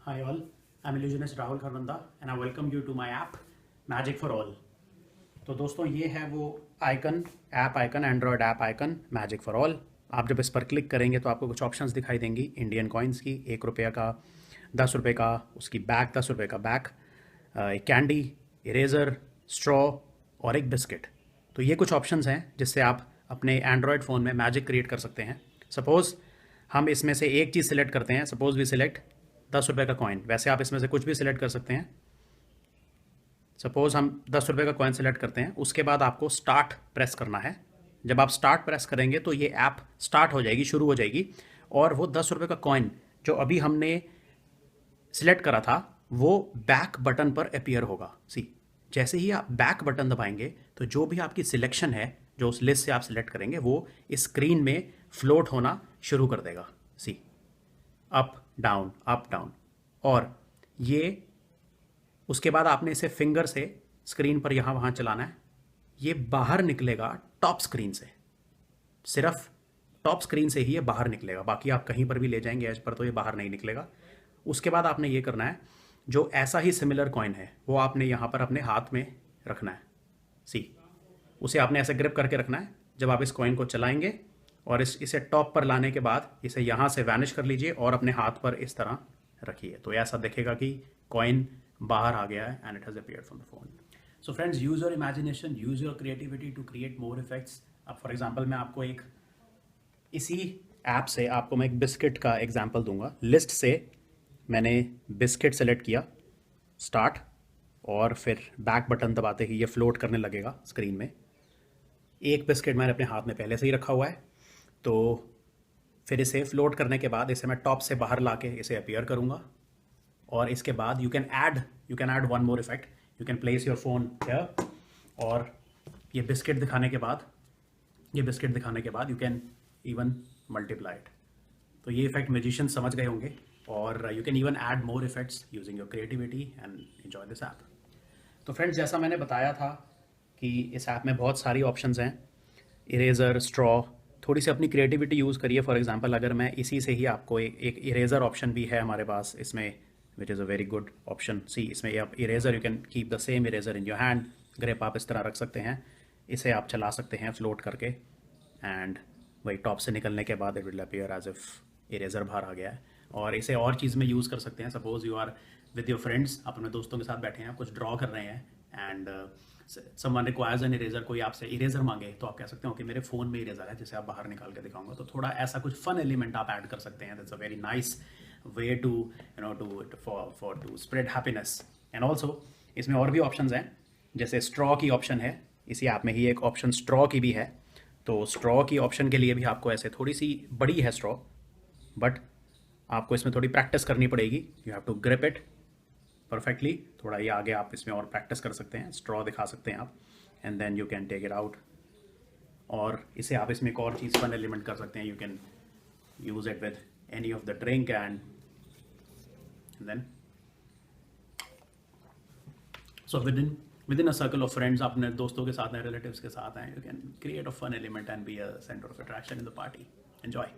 Hi all, I'm illusionist Rahul Kharvanda and I welcome you to my app Magic for All। तो दोस्तों ये है वो icon, app icon, Android app icon magic for all. आप जब इस पर क्लिक करेंगे तो आपको कुछ ऑप्शंस दिखाई देंगी इंडियन कॉइन्स की, ₹1 का, ₹10 का, उसकी बैग ₹10 का बैग, एक कैंडी, इरेज़र, स्ट्रॉ और एक बिस्किट। तो ये कुछ ऑप्शंस हैं जिससे आप अपने एंड्रॉयड फ़ोन में मैजिक क्रिएट कर सकते हैं। सपोज़ हम इसमें से एक चीज़ सिलेक्ट करते हैं, सपोज़ वी सिलेक्ट ₹10 का कॉइन। वैसे आप इसमें से कुछ भी सिलेक्ट कर सकते हैं। सपोज़ हम ₹10 का कॉइन सिलेक्ट करते हैं, उसके बाद आपको स्टार्ट प्रेस करना है। जब आप स्टार्ट प्रेस करेंगे तो ये ऐप स्टार्ट हो जाएगी, शुरू हो जाएगी, और वो ₹10 का कॉइन जो अभी हमने सिलेक्ट करा था वो बैक बटन पर अपीयर होगा। सी, जैसे ही आप बैक बटन दबाएंगे तो जो भी आपकी सिलेक्शन है, जो उस लिस्ट से आप सिलेक्ट करेंगे, वो इस स्क्रीन में फ्लोट होना शुरू कर देगा। सी, अप डाउन। और ये उसके बाद आपने इसे फिंगर से स्क्रीन पर यहाँ वहाँ चलाना है। ये बाहर निकलेगा टॉप स्क्रीन से, सिर्फ टॉप स्क्रीन से ही ये बाहर निकलेगा। बाकी आप कहीं पर भी ले जाएंगे एज पर तो ये बाहर नहीं निकलेगा। उसके बाद आपने ये करना है, जो ऐसा ही सिमिलर कॉइन है वो आपने यहाँ पर अपने हाथ में रखना है। सी, उसे आपने ऐसे ग्रिप करके रखना है। जब आप इस कॉइन को चलाएंगे और इसे टॉप पर लाने के बाद इसे यहाँ से वैनिश कर लीजिए और अपने हाथ पर इस तरह रखिए, तो ऐसा दिखेगा कि कॉइन बाहर आ गया है and it has appeared from the phone. So friends, use your imagination, use your creativity to create more effects. अब फॉर एग्जांपल मैं आपको इसी ऐप से आपको मैं एक बिस्किट का एग्जांपल दूंगा। लिस्ट से मैंने बिस्किट सेलेक्ट किया, स्टार्ट, और फिर बैक बटन दबाते ही ये फ्लोट करने लगेगा स्क्रीन में। एक बिस्किट मैंने अपने हाथ में पहले से ही रखा हुआ है, तो फिर इसे फ्लोट करने के बाद इसे मैं टॉप से बाहर ला के इसे अपीयर करूँगा, और इसके बाद you can add one more effect. You can place your phone here, और ये बिस्किट दिखाने के बाद you can even multiply it. तो ये इफेक्ट म्यूजिशियन समझ गए होंगे, और you can even add more effects using your creativity and enjoy this app. तो फ्रेंड्स, जैसा मैंने बताया था कि इस ऐप में बहुत सारी ऑप्शंस हैं, इरेज़र, स्ट्रॉ। थोड़ी सी अपनी क्रिएटिविटी यूज़ करिए। फॉर एग्जांपल अगर मैं इसी से ही आपको एक इरेज़र ऑप्शन भी है हमारे पास इसमें, which is a very good option. See, इसमें आप eraser, you can keep the same eraser in your hand, grip आप इस तरह रख सकते हैं, इसे आप चला सकते हैं फ्लोट करके, एंड वही टॉप से निकलने के बाद it will appear as if eraser बाहर आ गया है। और इसे और चीज़ में यूज़ कर सकते हैं। Suppose you are with your friends, आप अपने दोस्तों के साथ बैठे हैं, आप कुछ ड्रॉ कर रहे हैं, and someone requires N eraser, कोई आपसे इरेज़र मांगे, तो आप कह सकते हो कि मेरे फ़ोन में इरेज़र है जिसे आप बाहर निकाल के दिखाऊंगा। तो थोड़ा ऐसा कुछ फन एलिमेंट आप ऐड कर सकते हैं। That's a very nice way to to spread happiness. And also इसमें और भी ऑप्शंस हैं, जैसे स्ट्रॉ की ऑप्शन है, इसी ऐप में ही एक ऑप्शन स्ट्रॉ की भी है। तो स्ट्रॉ की ऑप्शन के लिए भी आपको ऐसे, थोड़ी सी बड़ी है स्ट्रॉ, बट आपको इसमें थोड़ी प्रैक्टिस करनी पड़ेगी। You have to grip it perfectly. थोड़ा ये आगे आप इसमें और प्रैक्टिस कर सकते हैं, स्ट्रॉ दिखा सकते हैं आप, and then you can take it out. और इसे आप इसमें एक और चीज़, फन एलिमेंट कर सकते हैं। You can use it with any of the drink, and then so within a circle of friends, अपने दोस्तों के साथ हैं, रिलेटिव्स के साथ हैं, you can create a fun element and be a centre of attraction in the party. Enjoy.